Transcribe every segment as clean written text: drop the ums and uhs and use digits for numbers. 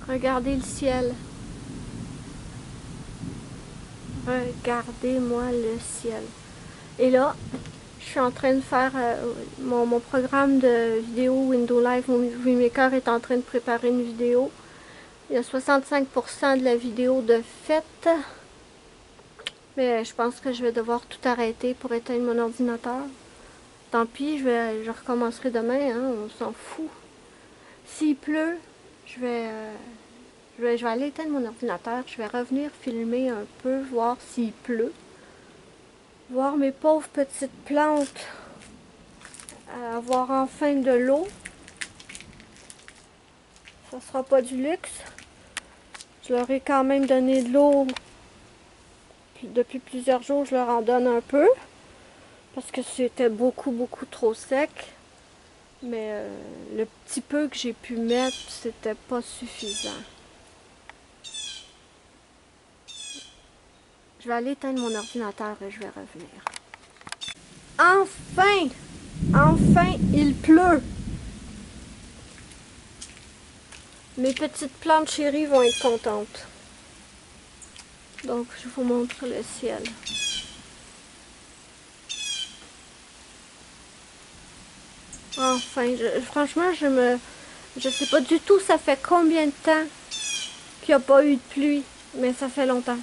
Regardez le ciel. Regardez-moi le ciel. Et là, je suis en train de faire mon programme de vidéo Windows Live Movie Maker est en train de préparer une vidéo. Il y a 65% de la vidéo de fait. Mais je pense que je vais devoir tout arrêter pour éteindre mon ordinateur. Tant pis, je recommencerai demain, hein, on s'en fout. S'il pleut, je vais aller éteindre mon ordinateur. Je vais revenir filmer un peu, voir s'il pleut. Voir mes pauvres petites plantes avoir enfin de l'eau. Ça sera pas du luxe. Je leur ai quand même donné de l'eau depuis plusieurs jours. Je leur en donne un peu parce que c'était beaucoup trop sec. Mais le petit peu que j'ai pu mettre, c'était pas suffisant. Je vais aller éteindre mon ordinateur et je vais revenir. Enfin! Enfin, il pleut! Mes petites plantes chéries vont être contentes. Donc, je vous montre le ciel. Enfin, franchement, je sais pas du tout ça fait combien de temps qu'il n'y a pas eu de pluie, mais ça fait longtemps.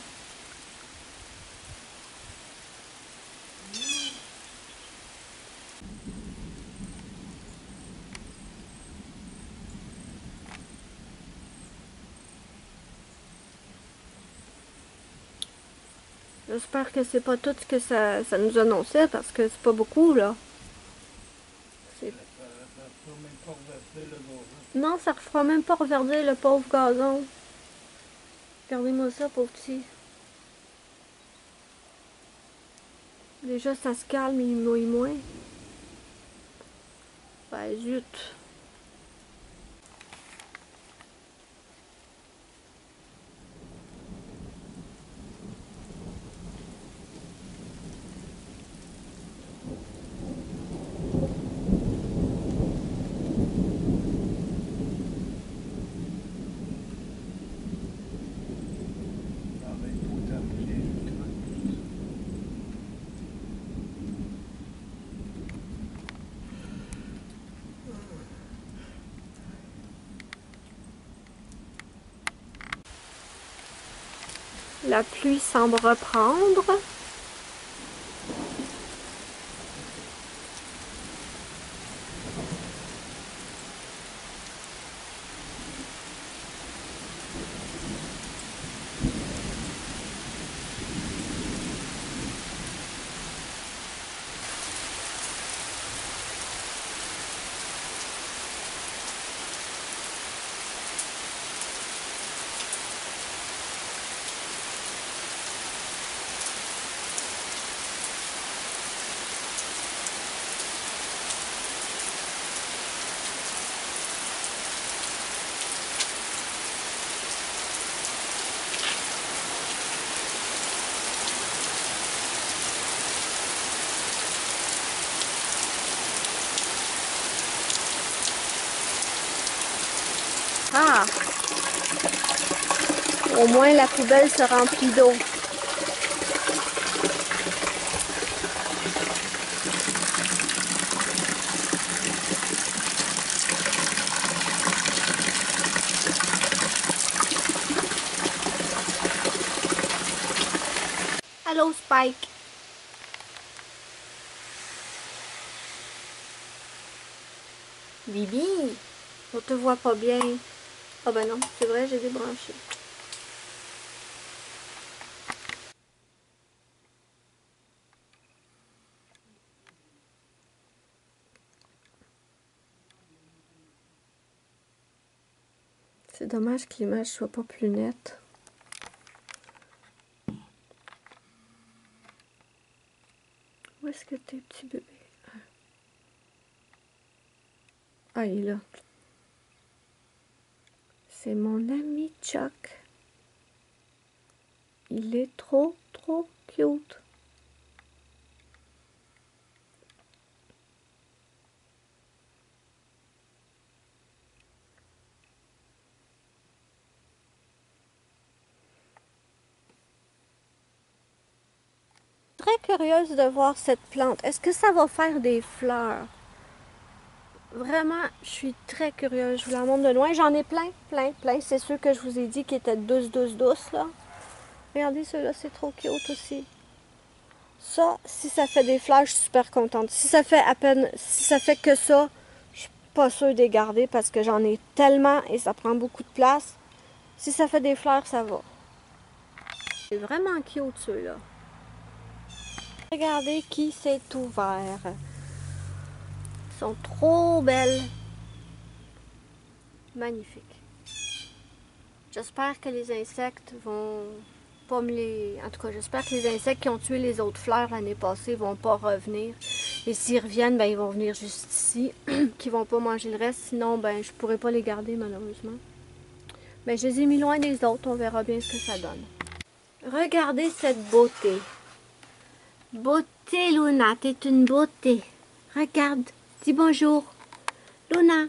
J'espère que c'est pas tout ce que ça nous annonçait, parce que c'est pas beaucoup, là. Non, ça ne refera même pas reverdir le pauvre gazon. Regardez-moi ça, pauvre petit. Déjà, ça se calme, il mouille moins. Ben, zut. La pluie semble reprendre. Ah! Au moins, la poubelle se remplit d'eau. Allô, Spike. Bibi, on te voit pas bien. Ah ben non, c'est vrai, j'ai débranché. C'est dommage que l'image soit pas plus nette. Où est-ce que t'es, petit bébé? Ah, il est là. C'est mon ami Chuck. Il est trop cute. très curieuse de voir cette plante. Est-ce que ça va faire des fleurs? Vraiment, je suis très curieuse. Je vous la montre de loin. J'en ai plein, plein, plein. C'est ceux que je vous ai dit qui étaient douces, douces, douces, là. Regardez, ceux-là, c'est trop cute aussi. Ça, si ça fait des fleurs, je suis super contente. Si ça fait à peine, si ça fait que ça, je suis pas sûre de les garder parce que j'en ai tellement et ça prend beaucoup de place. Si ça fait des fleurs, ça va. C'est vraiment cute, ceux-là. Regardez qui s'est ouvert. Ils sont trop belles. Magnifiques. J'espère que les insectes vont pas me les... En tout cas, j'espère que les insectes qui ont tué les autres fleurs l'année passée vont pas revenir. Et s'ils reviennent, ben, ils vont venir juste ici. Qu'ils vont pas manger le reste. Sinon, ben, je pourrais pas les garder malheureusement. Mais je les ai mis loin des autres. On verra bien ce que ça donne. Regardez cette beauté. Beauté, Luna. T'es une beauté. Regarde. Dis bonjour. Luna.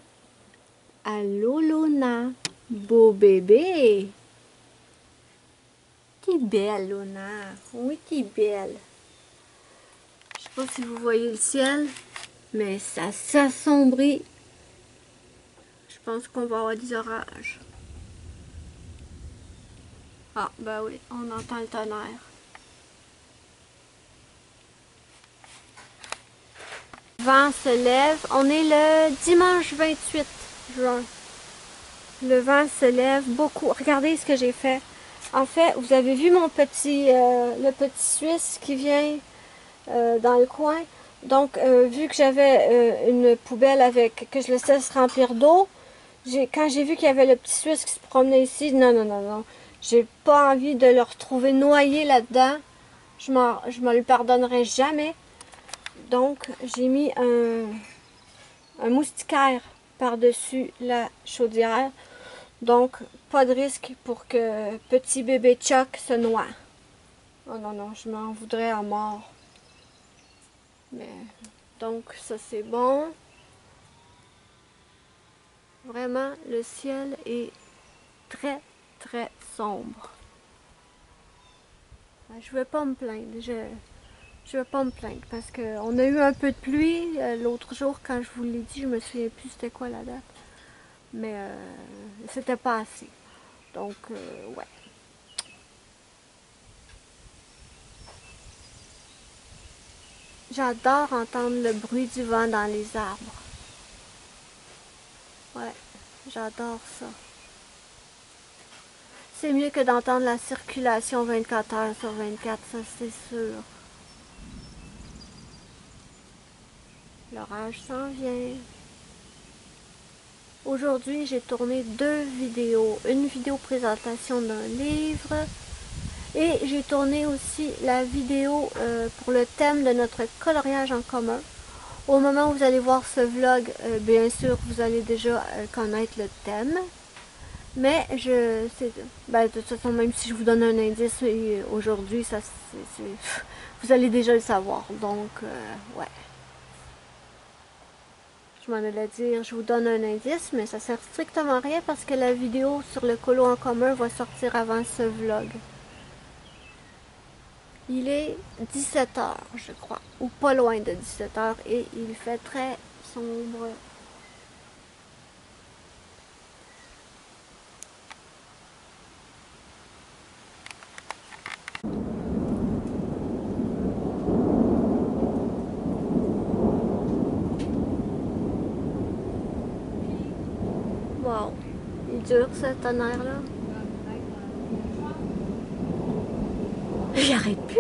Allô, Luna. Beau bébé. T'es belle, Luna. Oui, t'es belle. Je sais pas si vous voyez le ciel, mais ça s'assombrit. Je pense qu'on va avoir des orages. Ah, ben oui, on entend le tonnerre. Le vent se lève. On est le dimanche 28 juin. Le vent se lève beaucoup. Regardez ce que j'ai fait. En fait, vous avez vu mon petit, le petit Suisse qui vient dans le coin. Donc, vu que j'avais une poubelle avec que je laissais se remplir d'eau, quand j'ai vu qu'il y avait le petit Suisse qui se promenait ici, non, non, non, non. J'ai pas envie de le retrouver noyé là-dedans. Je me le pardonnerai jamais. Donc, j'ai mis un moustiquaire par-dessus la chaudière. Donc, pas de risque pour que petit bébé Chuck se noie. Oh non, non, je m'en voudrais à mort. Mais, donc, ça c'est bon. Vraiment, le ciel est très, très sombre. Je vais pas me plaindre. Je vais pas me plaindre parce qu'on a eu un peu de pluie l'autre jour quand je vous l'ai dit. Je me souviens plus c'était quoi la date. Mais c'était pas assez. Donc, ouais. J'adore entendre le bruit du vent dans les arbres. Ouais, j'adore ça. C'est mieux que d'entendre la circulation 24 heures sur 24, ça c'est sûr. L'orage s'en vient. Aujourd'hui, j'ai tourné 2 vidéos. Une vidéo présentation d'un livre. Et j'ai tourné aussi la vidéo pour le thème de notre coloriage en commun. Au moment où vous allez voir ce vlog, bien sûr, vous allez déjà connaître le thème. Mais ben, de toute façon, même si je vous donne un indice aujourd'hui, vous allez déjà le savoir. Donc, ouais. Je m'en allais dire, je vous donne un indice, mais ça sert strictement à rien parce que la vidéo sur le colo en commun va sortir avant ce vlog. Il est 17 h, je crois, ou pas loin de 17 h, et il fait très sombre. Wow, il dure ce tonnerre-là. J'arrête plus.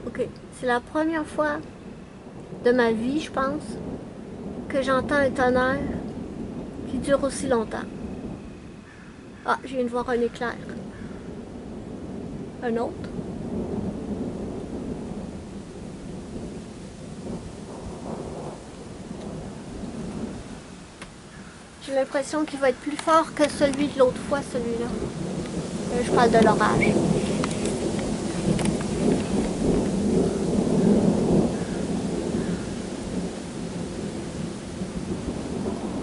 Ok, c'est la première fois de ma vie, je pense, que j'entends un tonnerre qui dure aussi longtemps. Ah, je viens de voir un éclair. Un autre. J'ai l'impression qu'il va être plus fort que celui de l'autre fois, celui-là. Je parle de l'orage.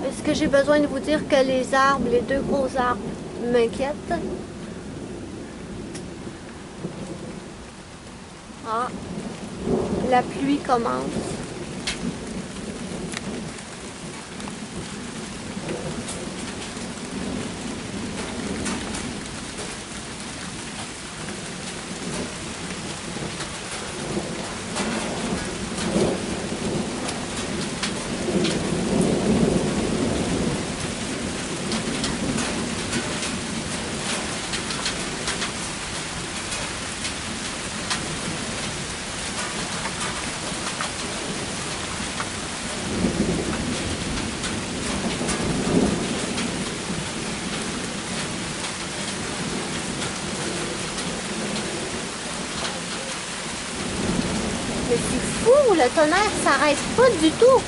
Est-ce que j'ai besoin de vous dire que les arbres, les 2 gros arbres m'inquiète. Ah, la pluie commence. Mais c'est fou, le tonnerre s'arrête pas du tout.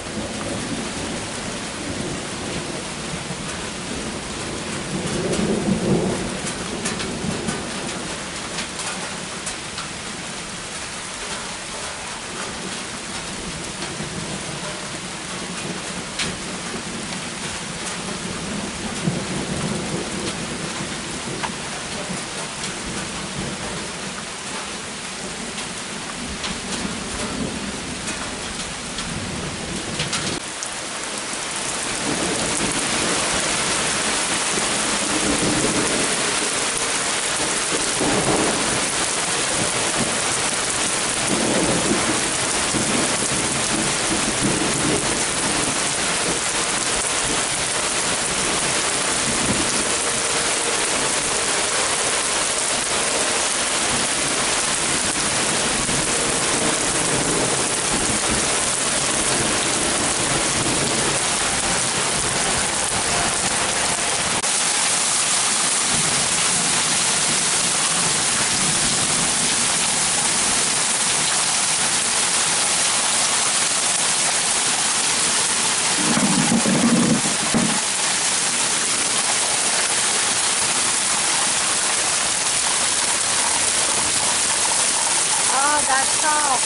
Ah, d'accord.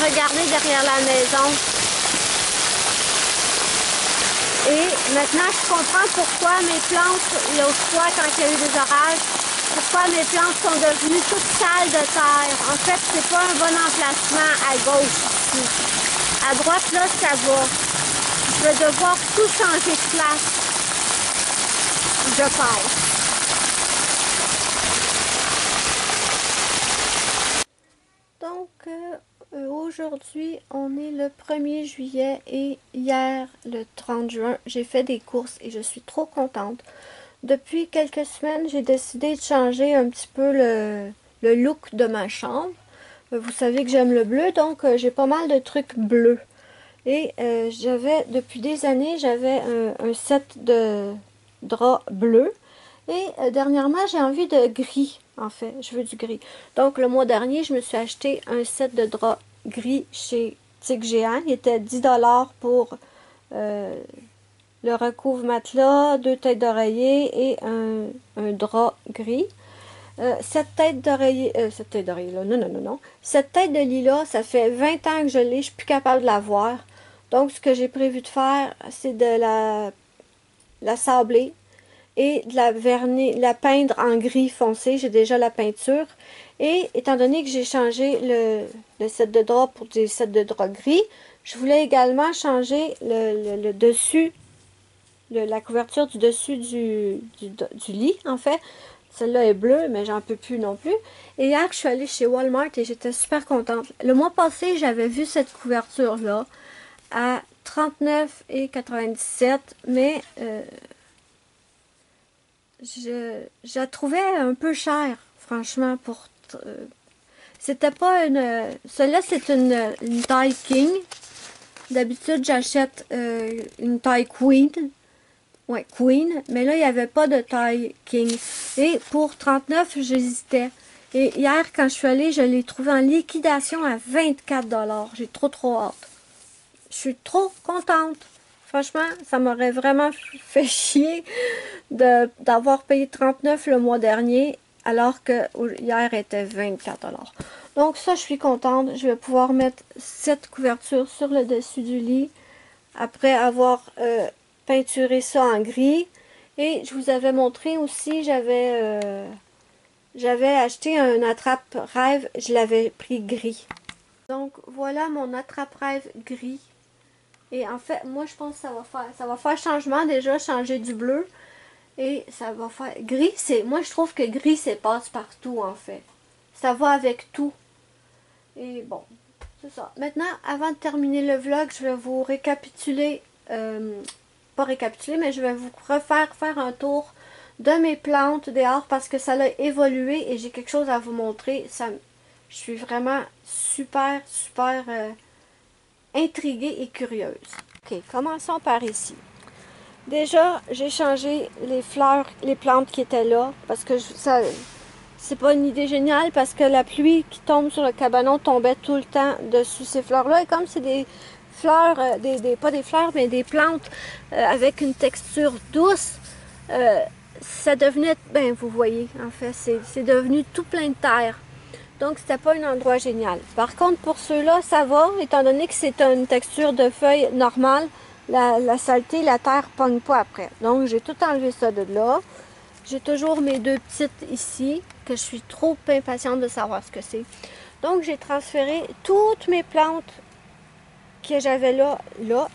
Regardez derrière la maison. Et maintenant, je comprends pourquoi mes plantes, l'autre fois, quand il y a eu des orages, pourquoi mes plantes sont devenues toutes sales de terre. En fait, c'est pas un bon emplacement à gauche ici. À droite, là, ça va. Je vais devoir tout changer de place. Je pense. Donc, aujourd'hui, on est le 1er juillet et hier, le 30 juin, j'ai fait des courses et je suis trop contente. Depuis quelques semaines, j'ai décidé de changer un petit peu le look de ma chambre. Vous savez que j'aime le bleu, donc j'ai pas mal de trucs bleus. Et depuis des années, j'avais un set de draps bleus. Et dernièrement, j'ai envie de gris, en fait. Je veux du gris. Donc, le mois dernier, je me suis acheté un set de draps gris chez Tic Géant. Il était 10$ pour le recouvre-matelas, 2 têtes d'oreiller et un drap gris. Cette tête d'oreiller, là, non. Cette tête de lilas, ça fait 20 ans que je l'ai, je suis plus capable de la voir. Donc, ce que j'ai prévu de faire, c'est de la sabler et de la peindre en gris foncé. J'ai déjà la peinture. Et étant donné que j'ai changé le set de drap pour des sets de drap gris, je voulais également changer le dessus, la couverture du dessus du lit, en fait. Celle-là est bleue, mais j'en peux plus non plus. Et hier, je suis allée chez Walmart et j'étais super contente. Le mois passé, j'avais vu cette couverture-là à 39,97 $, mais je la trouvais un peu chère, franchement, c'était pas une... Celle-là, c'est une taille king. D'habitude, j'achète une taille queen. Ouais, queen. Mais là, il n'y avait pas de taille king. Et pour 39, j'hésitais. Et hier, quand je suis allée, je l'ai trouvé en liquidation à 24 $. J'ai trop hâte. Je suis trop contente. Franchement, ça m'aurait vraiment fait chier d'avoir payé 39 le mois dernier alors que hier était 24 $. Donc ça, je suis contente. Je vais pouvoir mettre cette couverture sur le dessus du lit après avoir peinturé ça en gris. Et je vous avais montré aussi, j'avais acheté un attrape-rêve, je l'avais pris gris. Donc voilà mon attrape-rêve gris. Et en fait, moi je pense que ça va faire changement déjà, changer du bleu. Et ça va faire gris, moi je trouve que gris c'est passe-partout en fait. Ça va avec tout. Et bon, c'est ça. Maintenant, avant de terminer le vlog, je vais vous récapituler, pas récapituler, mais je vais vous faire un tour de mes plantes dehors parce que ça a évolué et j'ai quelque chose à vous montrer. Je suis vraiment super intriguée et curieuse. Ok, commençons par ici. Déjà, j'ai changé les fleurs, les plantes qui étaient là, parce que c'est pas une idée géniale, parce que la pluie qui tombe sur le cabanon tombait tout le temps dessus ces fleurs-là, et comme c'est des fleurs, pas des fleurs, mais des plantes avec une texture douce, ça devenait, ben vous voyez, en fait, c'est devenu tout plein de terre. Donc, c'était pas un endroit génial. Par contre, pour ceux-là, ça va, étant donné que c'est une texture de feuilles normale, la saleté, la terre ne pogne pas après. Donc, j'ai tout enlevé ça de là. J'ai toujours mes deux petites ici, que je suis trop impatiente de savoir ce que c'est. Donc, j'ai transféré toutes mes plantes que j'avais là,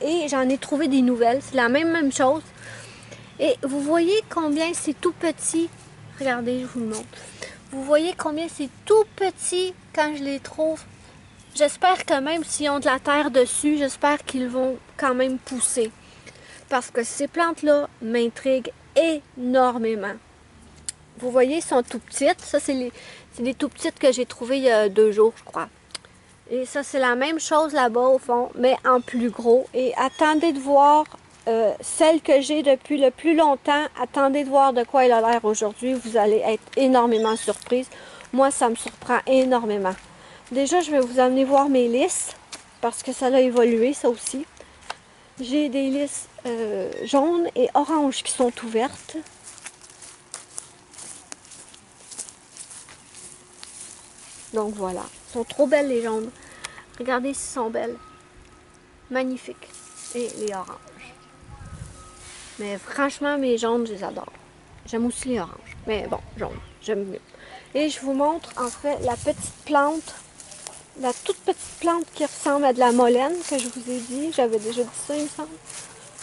et j'en ai trouvé des nouvelles. C'est la même chose. Et vous voyez combien c'est tout petit. Regardez, je vous le montre. Vous voyez combien c'est tout petit quand je les trouve. J'espère que même s'ils ont de la terre dessus, j'espère qu'ils vont quand même pousser. Parce que ces plantes-là m'intriguent énormément. Vous voyez, elles sont tout petites. Ça, c'est les tout petites que j'ai trouvées il y a 2 jours, je crois. Et ça, c'est la même chose là-bas au fond, mais en plus gros. Et attendez de voir celle que j'ai depuis le plus longtemps. Attendez de voir de quoi elle a l'air aujourd'hui. Vous allez être énormément surprise. Moi, ça me surprend énormément. Déjà, je vais vous amener voir mes lys, parce que ça a évolué, ça aussi. J'ai des lys jaunes et oranges qui sont ouvertes. Donc voilà, elles sont trop belles les jaunes. Regardez si elles sont belles. Magnifiques. Et les oranges. Mais franchement, mes jaunes, je les adore. J'aime aussi les oranges. Mais bon, jaunes, j'aime mieux. Et je vous montre en fait la petite plante, la toute petite plante qui ressemble à de la molène que je vous ai dit. J'avais déjà dit ça, il me semble.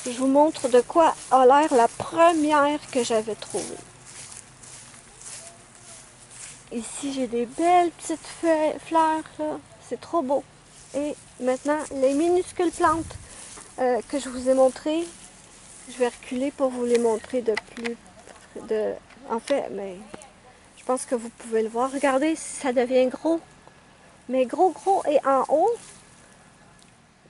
Je vous montre de quoi a l'air la première que j'avais trouvée. Ici, j'ai des belles petites fleurs, là. C'est trop beau. Et maintenant, les minuscules plantes que je vous ai montrées, je vais reculer pour vous les montrer de plus. En fait, mais je pense que vous pouvez le voir. Regardez si ça devient gros. Mais gros. Et en haut,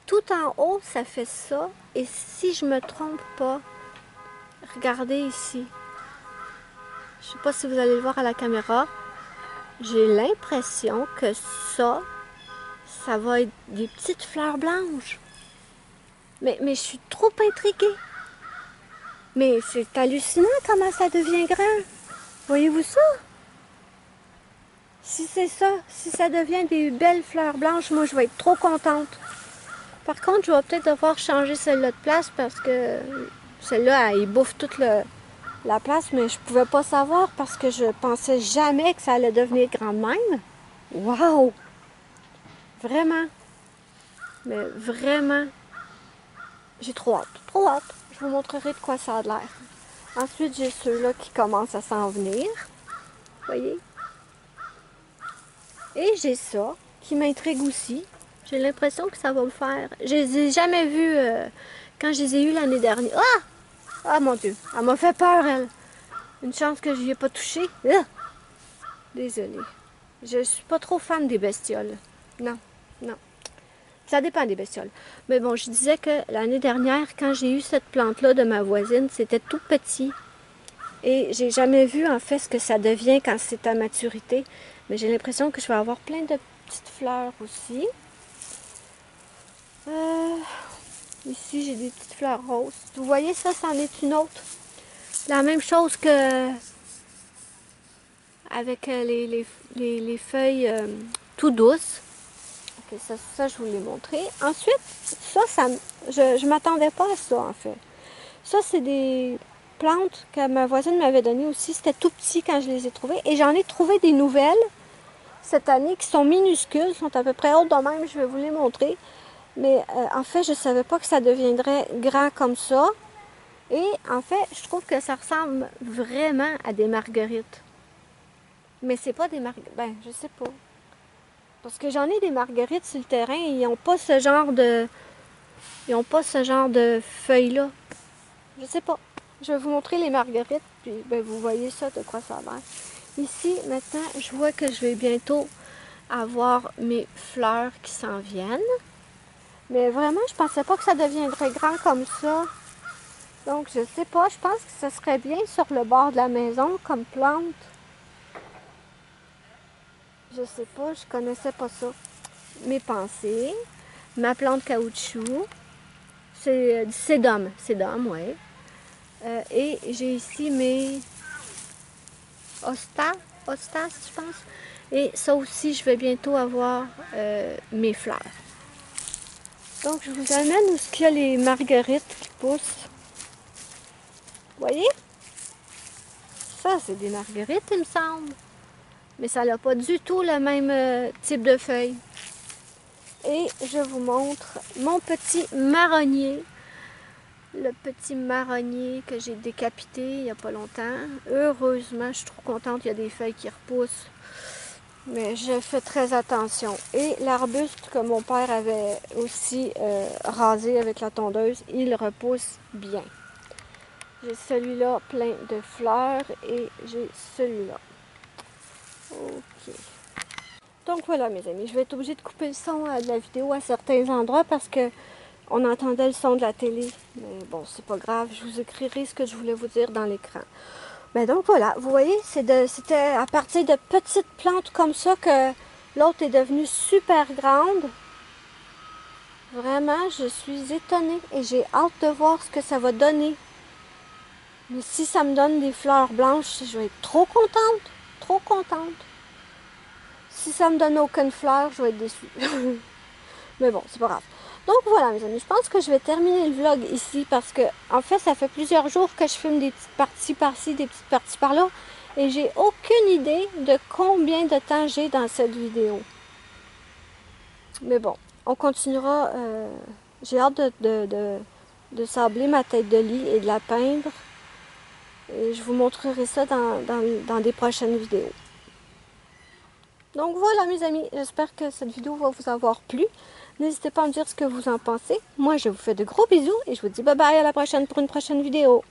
tout en haut, ça fait ça. Et si je me trompe pas, regardez ici. Je sais pas si vous allez le voir à la caméra. J'ai l'impression que ça va être des petites fleurs blanches. Mais je suis trop intriguée. Mais c'est hallucinant comment ça devient grand. Voyez-vous ça? Si c'est ça, si ça devient des belles fleurs blanches, moi je vais être trop contente. Par contre, je vais peut-être devoir changer celle-là de place parce que celle-là, elle bouffe toute la place, mais je pouvais pas savoir parce que je pensais jamais que ça allait devenir grand de même. Wow! Vraiment. Mais vraiment. J'ai trop hâte. Trop hâte. Je vous montrerai de quoi ça a l'air. Ensuite, j'ai ceux-là qui commencent à s'en venir. Voyez? Et j'ai ça qui m'intrigue aussi. J'ai l'impression que ça va me faire. Je les ai jamais vus quand je les ai eus l'année dernière. Ah! Ah mon Dieu! Elle m'a fait peur, elle. Une chance que je n'y ai pas touché. Ah! Désolée. Je suis pas trop fan des bestioles. Non. Ça dépend des bestioles. Mais bon, je disais que l'année dernière, quand j'ai eu cette plante-là de ma voisine, c'était tout petit. Et j'ai jamais vu en fait ce que ça devient quand c'est à maturité. Mais j'ai l'impression que je vais avoir plein de petites fleurs aussi. Ici, j'ai des petites fleurs roses. Vous voyez, ça, c'en est une autre. La même chose que avec les feuilles tout douces. Okay, ça, je vous l'ai montré. Ensuite, je m'attendais pas à ça, en fait. Ça, c'est des plantes que ma voisine m'avait données aussi. C'était tout petit quand je les ai trouvées. Et j'en ai trouvé des nouvelles cette année qui sont minuscules, sont à peu près hautes de même. Je vais vous les montrer. Mais en fait, je ne savais pas que ça deviendrait grand comme ça. Et en fait, je trouve que ça ressemble vraiment à des marguerites. Mais c'est pas des marguerites. Ben, je sais pas. Parce que j'en ai des marguerites sur le terrain et ils n'ont pas ce genre de. Ils n'ont pas ce genre de feuilles-là. Je sais pas. Je vais vous montrer les marguerites, puis ben, vous voyez ça, de quoi ça a l'air. Ici, maintenant, je vois que je vais bientôt avoir mes fleurs qui s'en viennent. Mais vraiment, je pensais pas que ça deviendrait grand comme ça. Donc, je sais pas, je pense que ce serait bien sur le bord de la maison comme plante. Je sais pas, je connaissais pas ça. Mes pensées, ma plante caoutchouc, c'est du sédum, oui. Et j'ai ici mes hostas, je pense. Et ça aussi, je vais bientôt avoir mes fleurs. Donc, je vous amène où il y a les marguerites qui poussent. Vous voyez? Ça, c'est des marguerites, il me semble. Mais ça n'a pas du tout le même type de feuilles. Et je vous montre mon petit marronnier. Le petit marronnier que j'ai décapité il n'y a pas longtemps. Heureusement, je suis trop contente, il y a des feuilles qui repoussent. Mais je fais très attention. Et l'arbuste que mon père avait aussi rasé avec la tondeuse, il repousse bien. J'ai celui-là plein de fleurs et j'ai celui-là. Ok. Donc voilà mes amis, je vais être obligée de couper le son de la vidéo à certains endroits parce que on entendait le son de la télé. Mais bon, c'est pas grave, je vous écrirai ce que je voulais vous dire dans l'écran. Mais donc voilà, vous voyez, c'était à partir de petites plantes comme ça que l'autre est devenue super grande. Vraiment, je suis étonnée et j'ai hâte de voir ce que ça va donner. Mais si ça me donne des fleurs blanches, je vais être trop contente, trop contente. Si ça me donne aucune fleur, je vais être déçue. Mais bon, c'est pas grave. Donc voilà mes amis, je pense que je vais terminer le vlog ici parce que en fait ça fait plusieurs jours que je filme des petites parties par-ci, des petites parties par-là et j'ai aucune idée de combien de temps j'ai dans cette vidéo. Mais bon, on continuera. J'ai hâte de sabler ma tête de lit et de la peindre. Et je vous montrerai ça dans des prochaines vidéos. Donc voilà mes amis, j'espère que cette vidéo va vous avoir plu. N'hésitez pas à me dire ce que vous en pensez. Moi je vous fais de gros bisous et je vous dis bye bye à la prochaine pour une prochaine vidéo.